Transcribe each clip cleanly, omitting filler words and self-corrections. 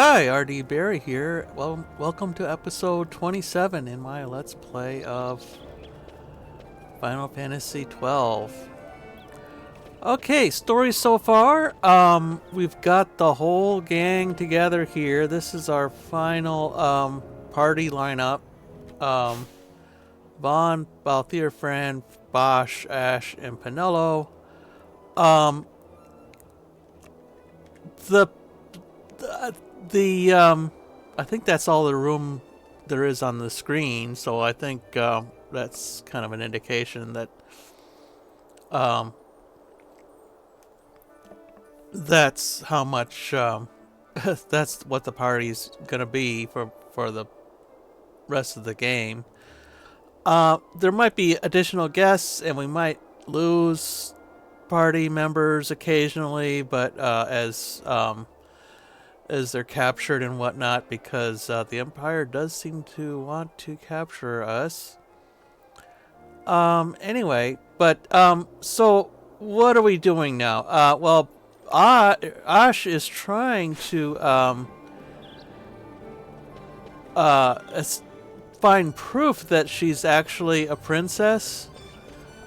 Hi, RD Barry here. Well, welcome to episode 27 in my Let's Play of Final Fantasy 12. Okay, story so far. We've got the whole gang together here. This is our final party lineup. Vaan, Balthier, Fran, Bosch, Ash, and Penelo. Um, the I think that's all the room there is on the screen, so I think that's kind of an indication that that's how much that's what the party's gonna be for the rest of the game. There might be additional guests, and we might lose party members occasionally, but as they're captured and whatnot, because the Empire does seem to want to capture us. Anyway, but so what are we doing now? Well, Ash is trying to find proof that she's actually a princess.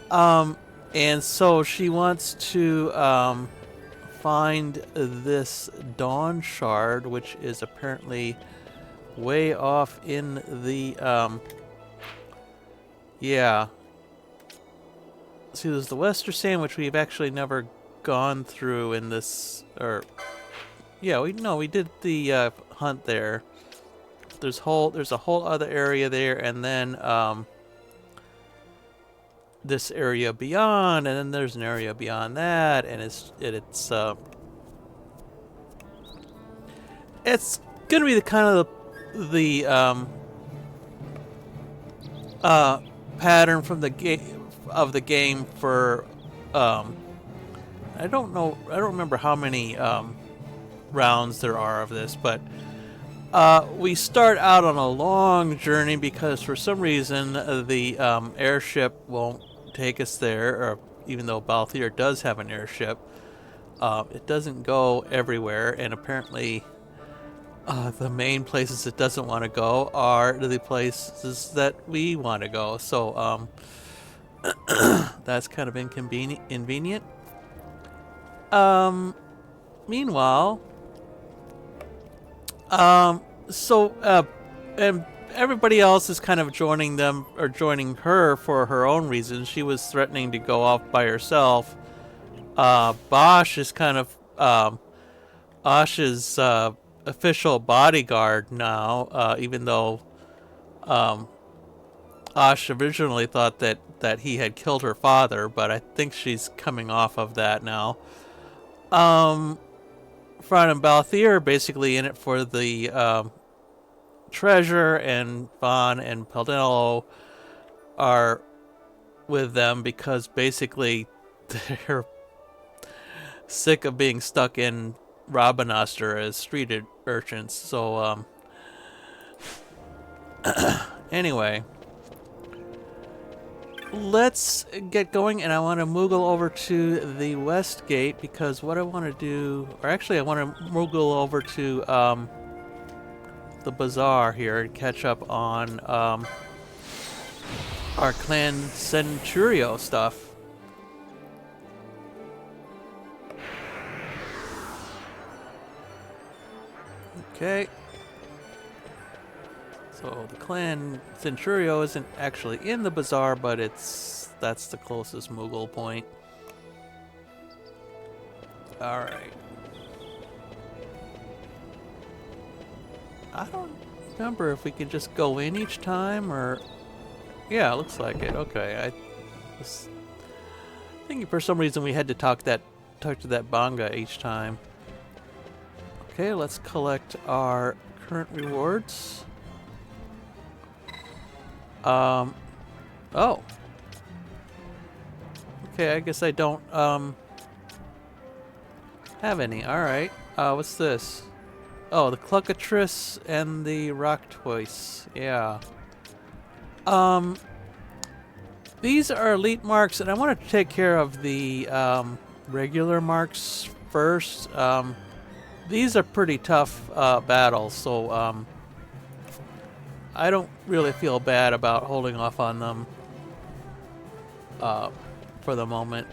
And so she wants to find this Dawn Shard, which is apparently way off in the yeah. See, there's the Western Sand, which we've actually never gone through in this, or yeah, we did the hunt there. There's a whole other area there, and then this area beyond, and then there's an area beyond that, and it's gonna be the kind of the pattern from the game for I don't remember how many rounds there are of this, but we start out on a long journey because for some reason the airship won't take us there, or even though Balthier does have an airship, it doesn't go everywhere, and apparently the main places it doesn't want to go are the places that we want to go. So that's kind of inconvenient. Meanwhile, and everybody else is kind of joining them, or joining her for her own reasons. She was threatening to go off by herself. Bosch is kind of Ash's official bodyguard now, even though Ash originally thought that he had killed her father, but I think she's coming off of that now. Fran and Balthier are basically in it for the treasure, and Vaan and Penelo are with them because basically they're sick of being stuck in Rabanastre as street urchins. So anyway, let's get going, and I want to moogle over to the west gate, because what I want to do, or actually I want to moogle over to the bazaar here and catch up on our clan Centurio stuff. Okay. So the clan Centurio isn't actually in the bazaar, but that's the closest moogle point. Alright. I don't remember if we can just go in each time, or yeah, it looks like it. Okay, I was thinking for some reason we had to talk to that Banga each time. Okay, let's collect our current rewards. Oh. Okay, I guess I don't have any. Alright. What's this? Oh, the Cluckatrice and the Rock Twice. Yeah. These are elite marks, and I want to take care of the regular marks first. these are pretty tough battles, so I don't really feel bad about holding off on them for the moment.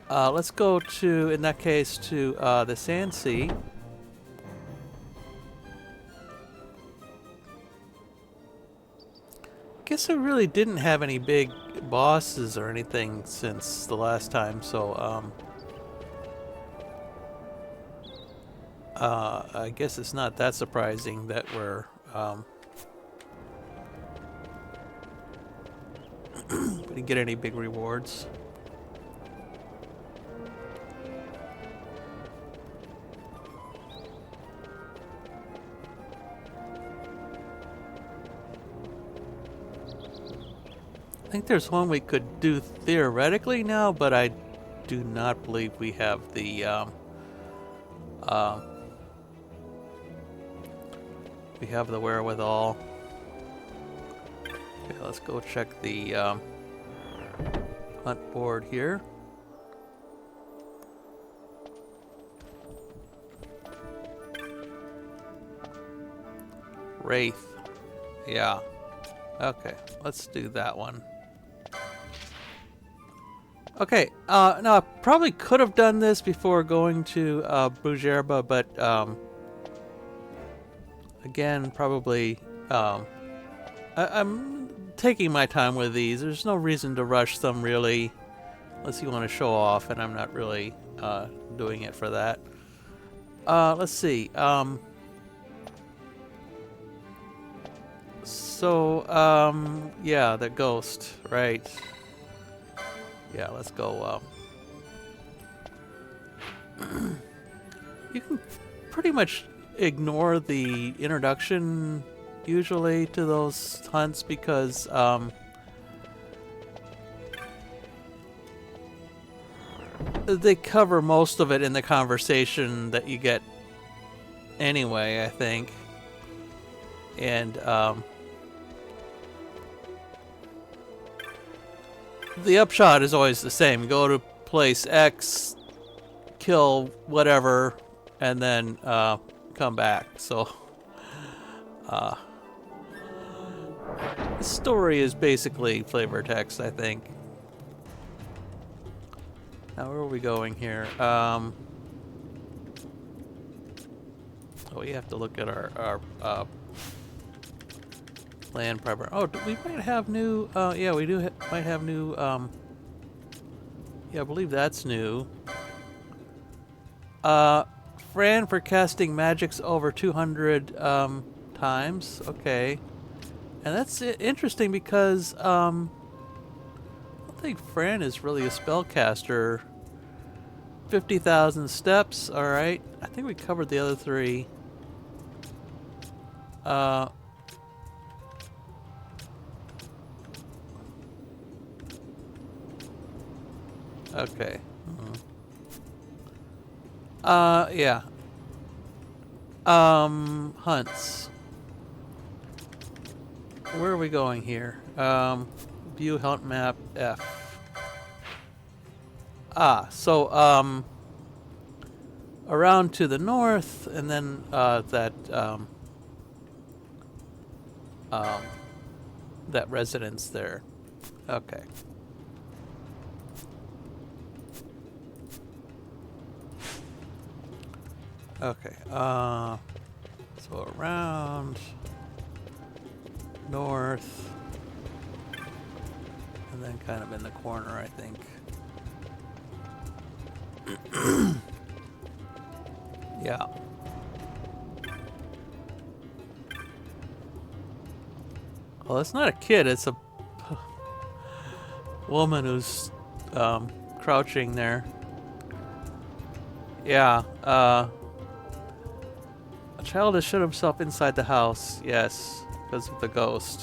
Let's go to, in that case, to the Sand Sea. Guess I really didn't have any big bosses or anything since the last time, so I guess it's not that surprising that we're we didn't get any big rewards. I think there's one we could do theoretically now, but I do not believe we have the wherewithal. Okay, let's go check the hunt board here. Wraith. Yeah. Okay, let's do that one. Okay, now I probably could have done this before going to Brujerba, but again, probably I'm taking my time with these. There's no reason to rush them, really, unless you want to show off, and I'm not really doing it for that. Let's see. Yeah, the ghost, right. Yeah, let's go. You can pretty much ignore the introduction usually to those hunts because they cover most of it in the conversation that you get anyway, I think. And the upshot is always the same. Go to place X, kill whatever, and then come back. So the story is basically flavor text, I think. Now where are we going here? Oh, we have to look at our land primer. Oh, we might have new. Yeah, we do might have new. Yeah, I believe that's new. Fran for casting magics over 200 times. Okay, and that's interesting because I don't think Fran is really a spellcaster. 50,000 steps. All right, I think we covered the other three. Okay. Yeah. Hunts. Where are we going here? View hunt map F. So, around to the north, and then, that residence there. Okay. Okay, so around north, and then kind of in the corner, I think. Yeah. Well, it's not a kid, it's a woman who's crouching there. Yeah, a child has shut himself inside the house, yes, because of the ghost.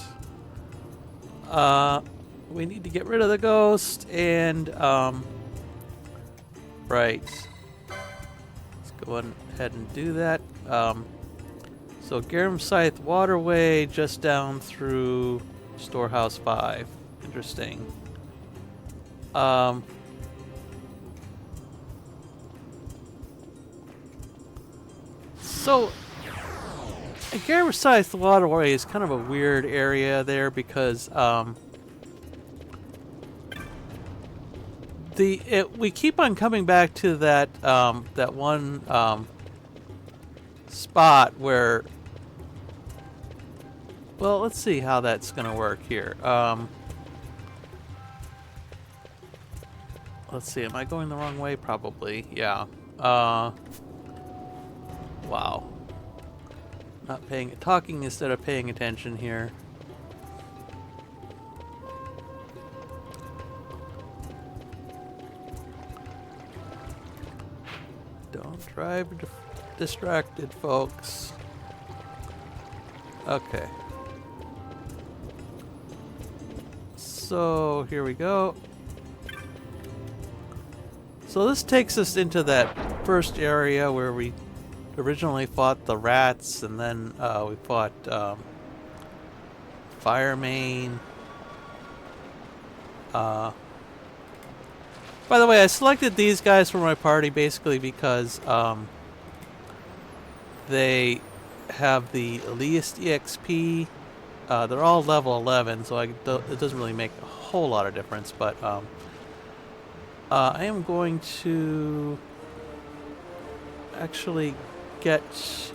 We need to get rid of the ghost, and, right. Let's go ahead and do that. So Garum Scythe Waterway just down through Storehouse 5. Interesting. So, Garrisize the waterway is kind of a weird area there because we keep on coming back to that that one spot where. Well, let's see how that's gonna work here. Let's see. Am I going the wrong way? Probably. Yeah. Wow. Not talking instead of paying attention here. Don't drive distracted, folks. Okay. So here we go. So this takes us into that first area where we originally fought the rats, and then we fought Firemane. By the way, I selected these guys for my party basically because they have the least EXP. They're all level 11, so it doesn't really make a whole lot of difference, but I am going to actually get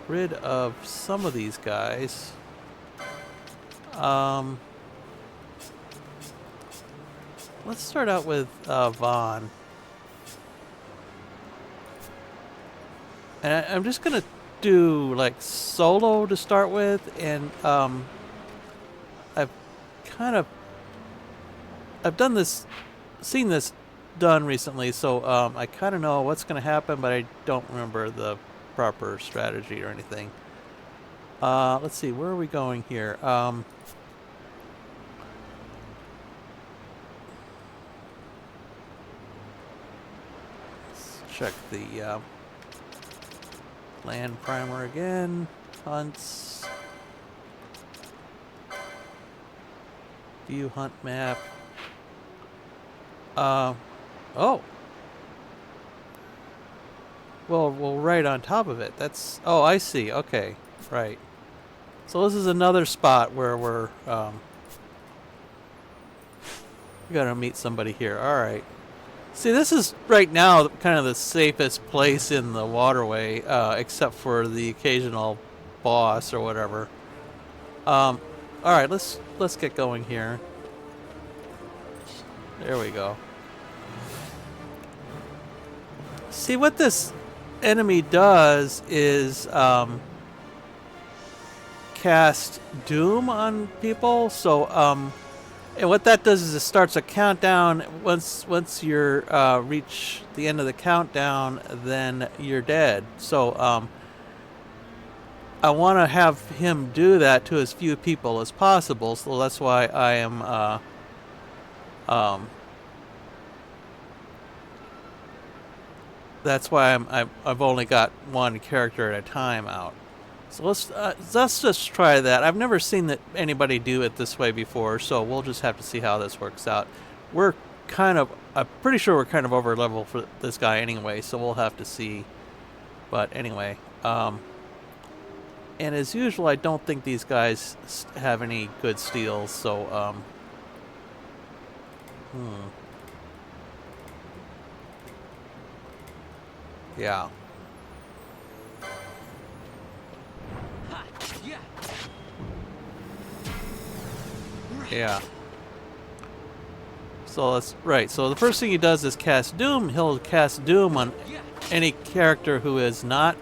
rid of some of these guys. Let's start out with Vaan. And I'm just gonna do like solo to start with, and I've done this, seen this done recently, so I kind of know what's gonna happen, but I don't remember the proper strategy or anything. Let's see, where are we going here? Let's check the land primer again. Hunts. View hunt map. Oh. Well, right on top of it. That's... Oh, I see. Okay. Right. So this is another spot where we're... we gotta meet somebody here. Alright. See, this is, right now, kind of the safest place in the waterway, except for the occasional boss or whatever. Alright, let's get going here. There we go. See, what this enemy does is cast Doom on people. So, and what that does is it starts a countdown. Once you're reach the end of the countdown, then you're dead. So, I want to have him do that to as few people as possible. So that's why I am that's why I've only got one character at a time out. So let's just try that. I've never seen anybody do it this way before, so we'll just have to see how this works out. I'm pretty sure we're kind of over level for this guy anyway, so we'll have to see. But anyway, and as usual, I don't think these guys have any good steals, so yeah. Yeah. So that's right. So the first thing he does is cast Doom. He'll cast Doom on any character who is not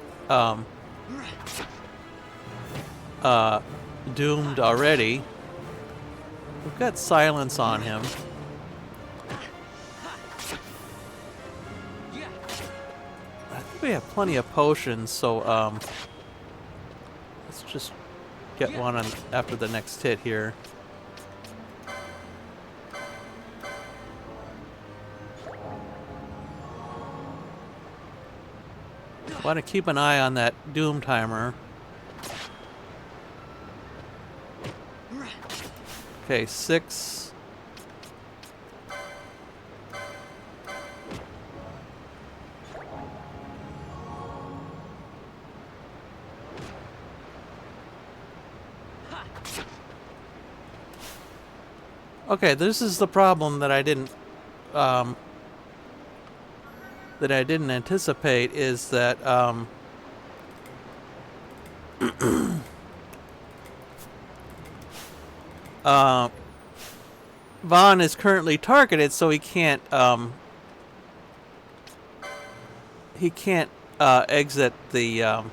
doomed already. We've got silence on him. I think we have plenty of potions, so let's just get one on after the next hit here. Want to keep an eye on that Doom timer. Okay, 6. Okay, this is the problem that um, I didn't anticipate is that uh, Vaan is currently targeted, so he can't exit the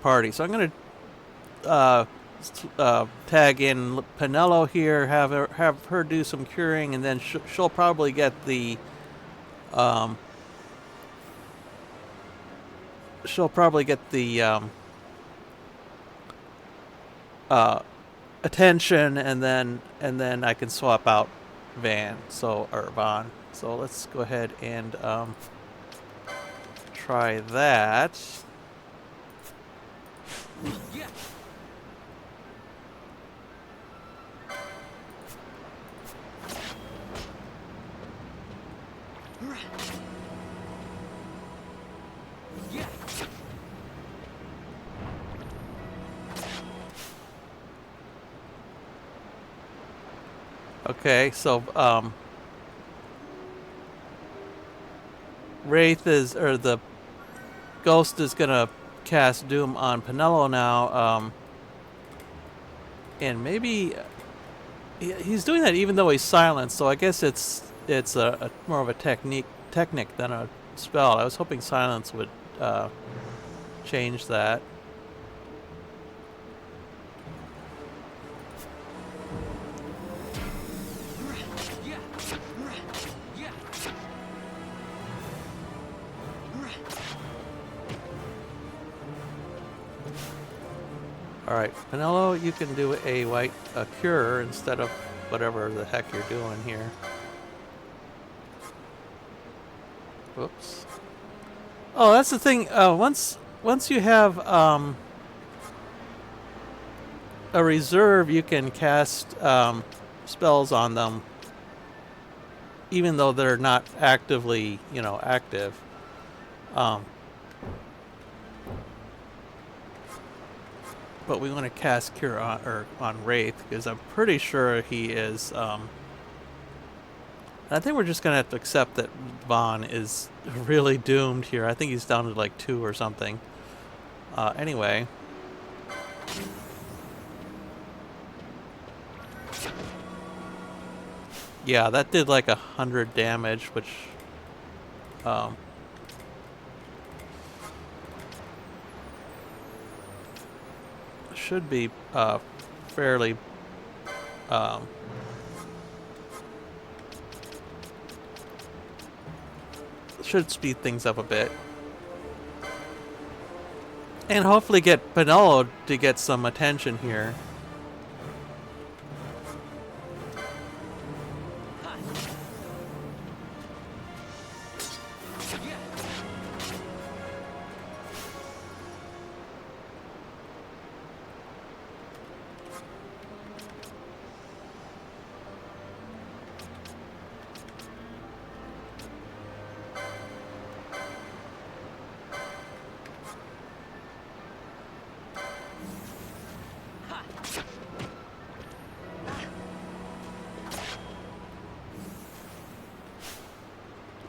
party. So I'm gonna tag in Penelo here, have her do some curing, and then she'll probably get the attention, and then I can swap out Vaan. So let's go ahead and try that. Okay, so Wraith or the Ghost is gonna cast Doom on Penelo now, and maybe he's doing that even though he's silenced. So I guess it's a more of a technique than a spell. I was hoping silence would change that. Alright, Penelo, you can do a cure instead of whatever the heck you're doing here. Whoops. Oh, that's the thing. Once you have a reserve, you can cast spells on them, even though they're not actively, active. But we want to cast Cure on Wraith, because I'm pretty sure he is. I think we're just gonna have to accept that Vaan is really doomed here. I think he's down to like 2 or something. Anyway. Yeah, that did like 100 damage, which should be fairly should speed things up a bit, and hopefully get Penelo to get some attention here.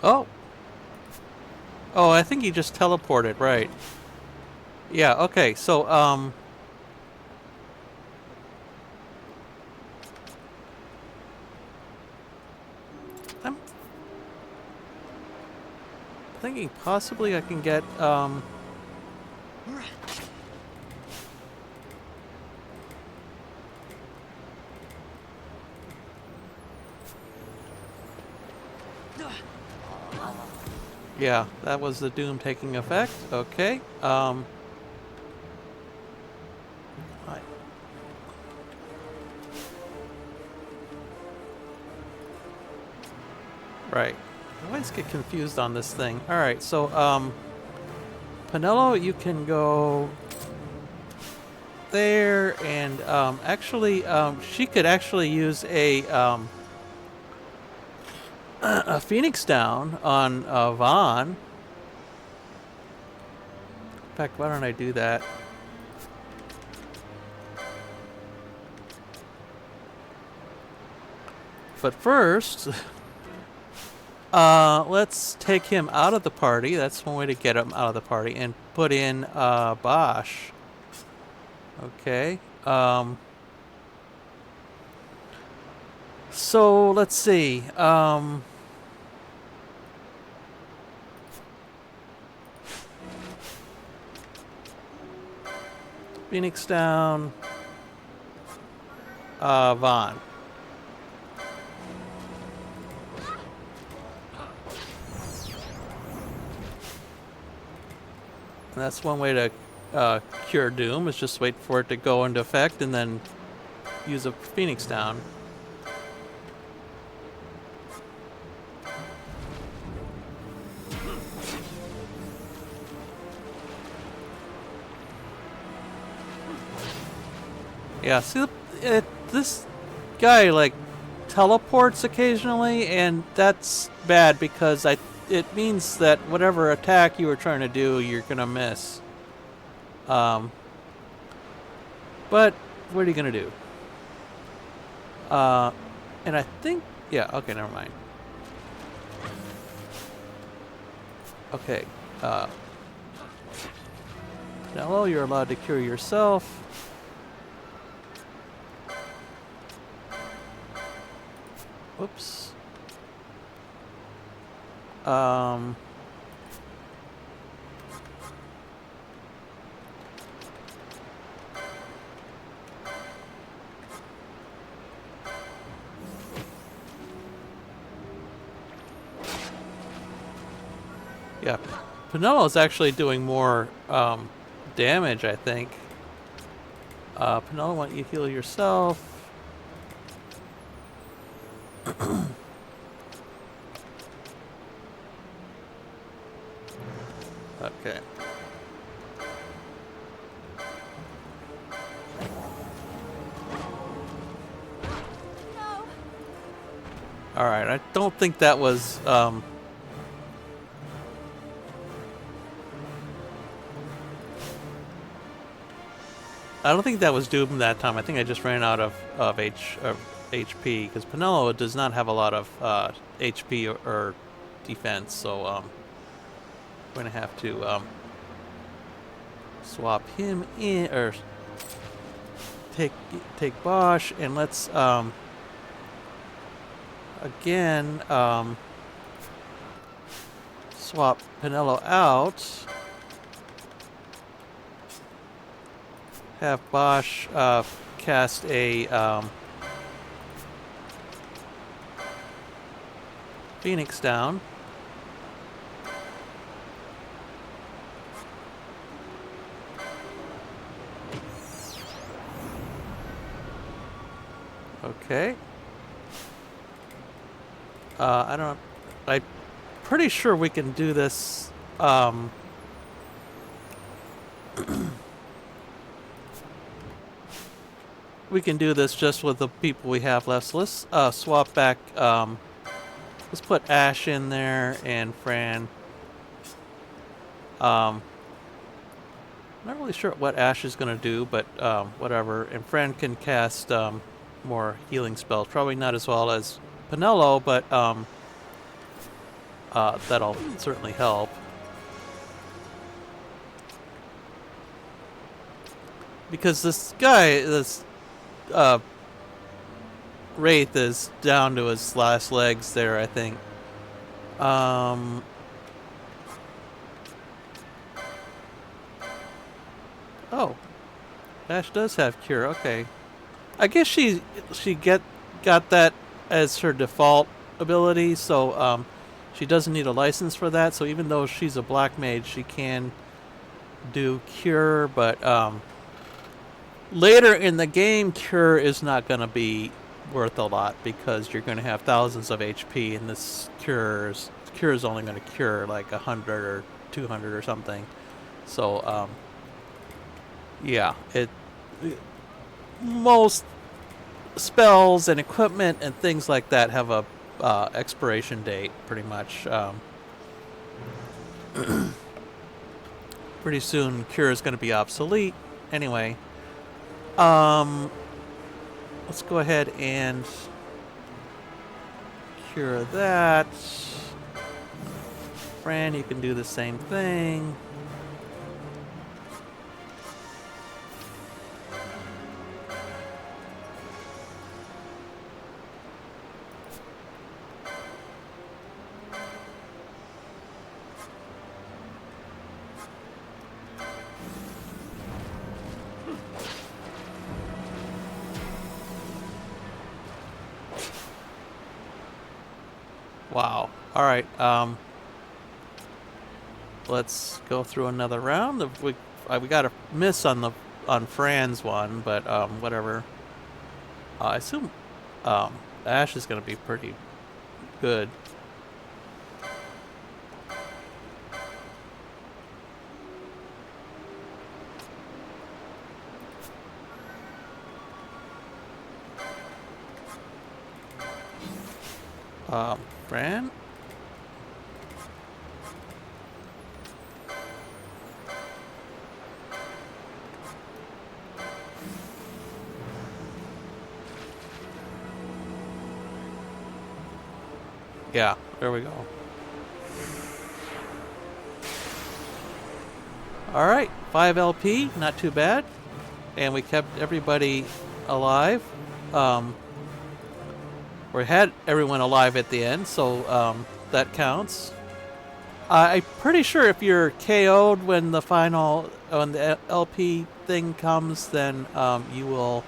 Oh. Oh, I think he just teleported, right. Yeah, okay, so, I'm thinking possibly I can get, yeah, that was the Doom taking effect. Okay. Right. I always get confused on this thing. Alright, so, Penelo, you can go there, and, actually, she could actually use a Phoenix down on Vaan. In fact, why don't I do that? But first, let's take him out of the party. That's one way to get him out of the party, and put in Bosch. Okay. So let's see. Phoenix down. Vaan. And that's one way to cure Doom, is just wait for it to go into effect and then use a Phoenix down. Yeah, see, this guy, like, teleports occasionally, and that's bad because it means that whatever attack you were trying to do, you're gonna miss. But what are you gonna do? And I think, yeah, okay, never mind. Okay, Hello, you're allowed to cure yourself. Whoops. Yeah, Pinello is actually doing more damage, I think. Pinello, why don't you heal yourself? Okay. No. All right, I don't think that was I don't think that was Doom that time. I think I just ran out of HP, because Pinello does not have a lot of HP or defense, so I'm going to have to swap him in, or take Bosch, and let's again swap Pinello out. Have Bosch cast a Phoenix down. Okay. I'm pretty sure we can do this. We can do this just with the people we have left. So let's swap back. Let's put Ash in there and Fran. Not really sure what Ash is going to do, but whatever. And Fran can cast more healing spells. Probably not as well as Pinello, but that'll certainly help. Because this guy, this Wraith is down to his last legs there, I think. Oh, Ash does have cure. Okay, I guess she got that as her default ability, so she doesn't need a license for that. So even though she's a black mage, she can do cure, but later in the game, cure is not going to be worth a lot because you're going to have thousands of HP, and this cure is only going to cure like 100 or 200 or something. So, yeah, most spells and equipment and things like that have a expiration date, pretty much. Pretty soon, cure is going to be obsolete. Anyway. Let's go ahead and cure that. Fran, you can do the same thing. Wow. All right. Let's go through another round. We got a miss on Fran's one, but whatever. I assume Ash is going to be pretty good. Fran? Yeah, there we go. Alright, 5 LP, not too bad. And we kept everybody alive. We had everyone alive at the end, so that counts. I'm pretty sure if you're KO'd when the LP thing comes, then you will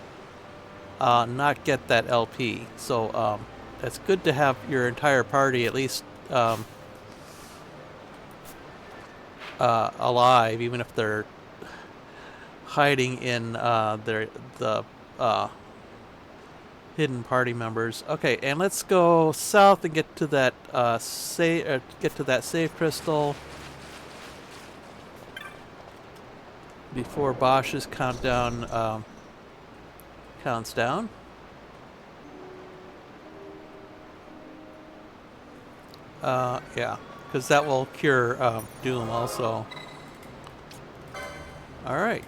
not get that LP. So it's good to have your entire party at least alive, even if they're hiding in the hidden party members. Okay, and let's go south and get to that save crystal before Bosch's countdown counts down. Yeah, because that will cure Doom also. All right.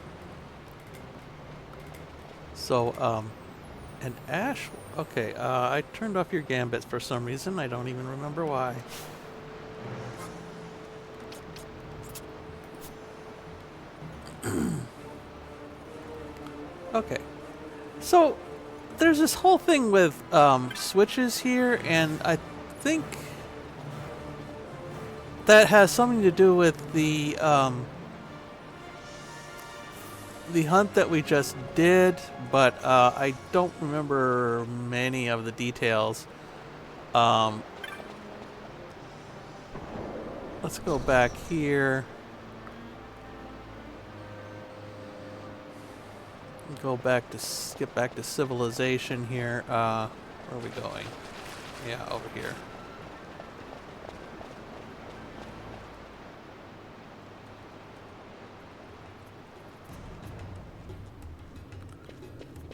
So and Ash, okay, I turned off your gambits for some reason. I don't even remember why. Okay, so there's this whole thing with switches here, and I think that has something to do with the hunt that we just did, but I don't remember many of the details. Let's go back here. Get back to civilization here. Where are we going? Yeah, over here.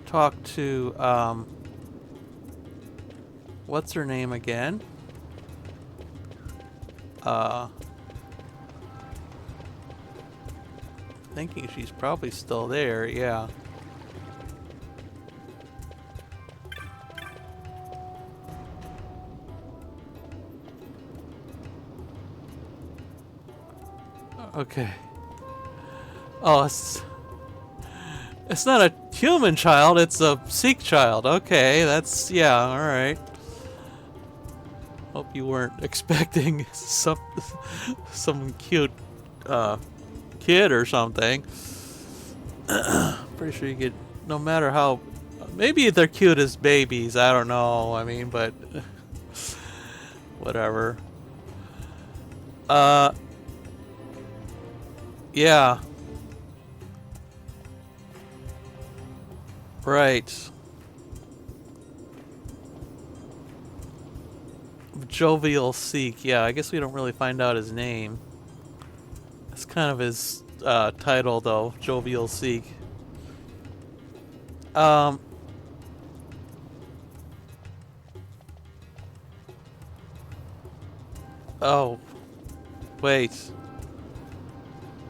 Talk to what's her name again? Thinking she's probably still there, yeah. Okay. Oh, it's not a human child, it's a Sikh child. Okay, that's, yeah, alright. Hope you weren't expecting some cute kid or something. Pretty sure you get, no matter how, maybe they're cute as babies, I don't know, I mean, but whatever. Yeah. Right. Jovial Sikh. Yeah, I guess we don't really find out his name. That's kind of his title, though. Jovial Sikh. Oh, wait.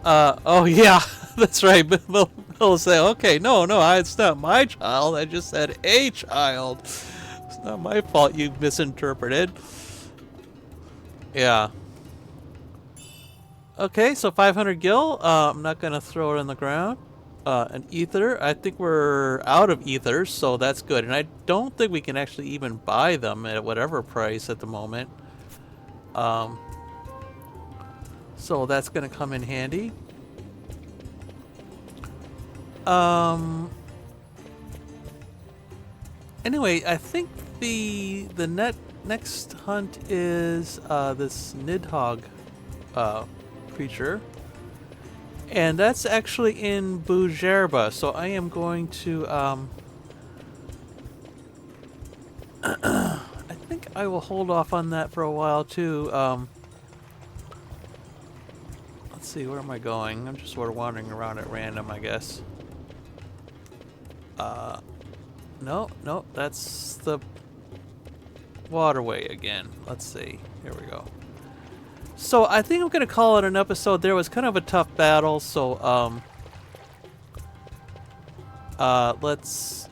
Oh yeah, that's right. Bill will say, okay, no, it's not my child. I just said a child. not my fault you misinterpreted. Yeah. Okay, so 500 gil. I'm not gonna throw it on the ground. An ether. I think we're out of ethers, so that's good. And I don't think we can actually even buy them at whatever price at the moment. So that's gonna come in handy. Anyway, I think the next hunt is this Nidhogg creature. And that's actually in Bujerba, so I am going to I think I will hold off on that for a while too. Let's see, where am I going? I'm just sort of wandering around at random, I guess. No, that's the waterway again. Let's see. Here we go. So I think I'm gonna call it an episode. There was kind of a tough battle, so let's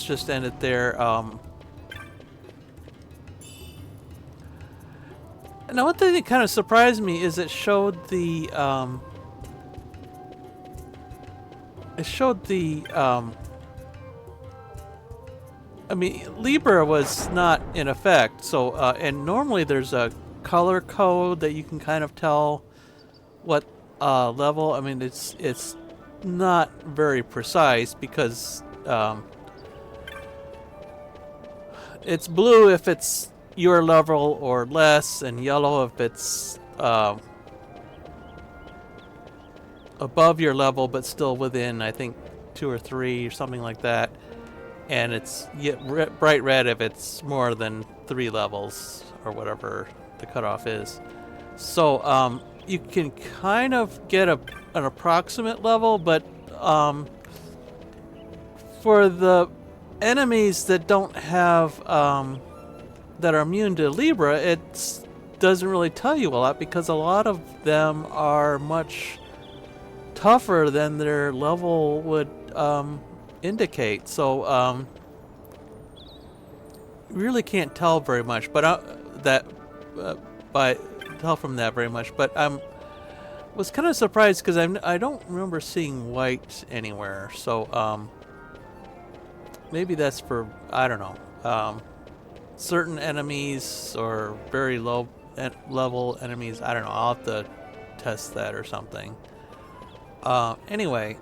just end it there. Now one thing that kind of surprised me is it showed the I mean, Libra was not in effect, so and normally there's a color code that you can kind of tell what level. I mean, it's not very precise because it's blue if it's your level or less, and yellow if it's above your level but still within, I think, 2 or 3 or something like that. And it's bright red if it's more than 3 levels or whatever the cutoff is. So you can kind of get an approximate level, but for the enemies that don't have that are immune to Libra, it doesn't really tell you a lot because a lot of them are much tougher than their level would indicate. So really can't tell very much, but tell from that very much. But was kind of surprised because I don't remember seeing white anywhere. So maybe that's for, I don't know, certain enemies or very low level enemies. I don't know. I'll have to test that or something. Anyway,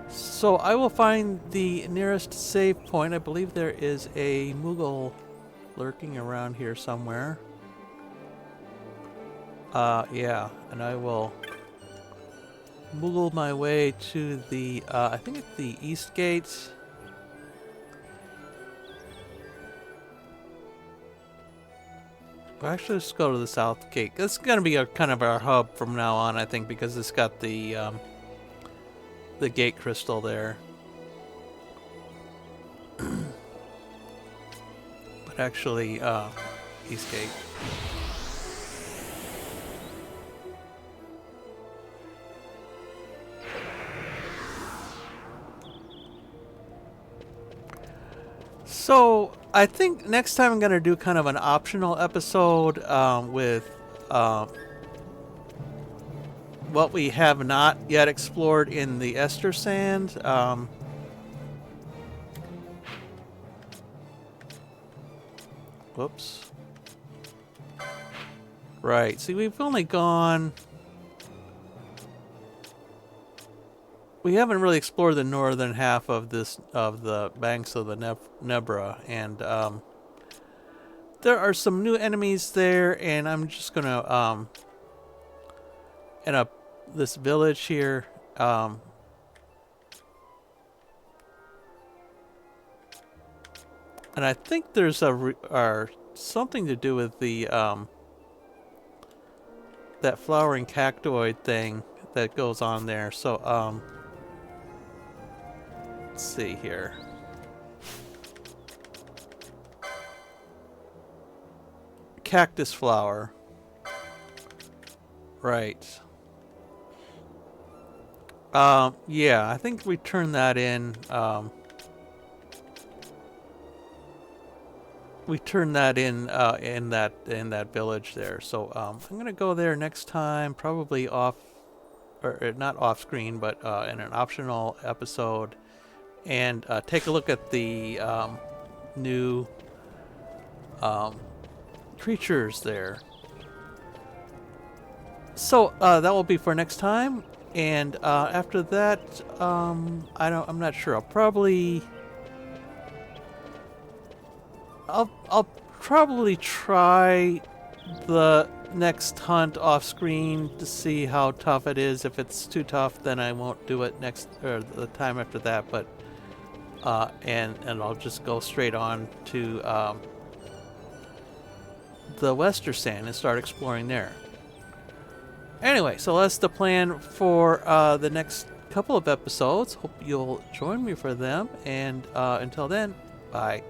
so I will find the nearest save point. I believe there is a Moogle lurking around here somewhere. Yeah, and I will Moogle my way to the, I think it's the East Gate. Well, actually, let's go to the South Gate. This is going to be a kind of our hub from now on, I think, because it's got the gate crystal there. But actually, East Gate. So I think next time I'm going to do kind of an optional episode with what we have not yet explored in the Ester Sand. Whoops. Right. See, we've only gone... We haven't really explored the northern half of the banks of the Nebra, and there are some new enemies there, and I'm just gonna end up this village here. And I think there's something to do with the that flowering cactoid thing that goes on there. So let's see here. Cactus flower. Right. Yeah, I think we turn that in. We turn that in that village there. So I'm gonna go there next time, probably off, or not off screen, but in an optional episode, and take a look at the new um, creatures there. So that will be for next time, and after that, I'm not sure. I'll probably try the next hunt off screen to see how tough it is. If it's too tough, then I won't do it next or the time after that. But and I'll just go straight on to the Western Sand and start exploring there. Anyway, so that's the plan for the next couple of episodes. Hope you'll join me for them. And until then, bye.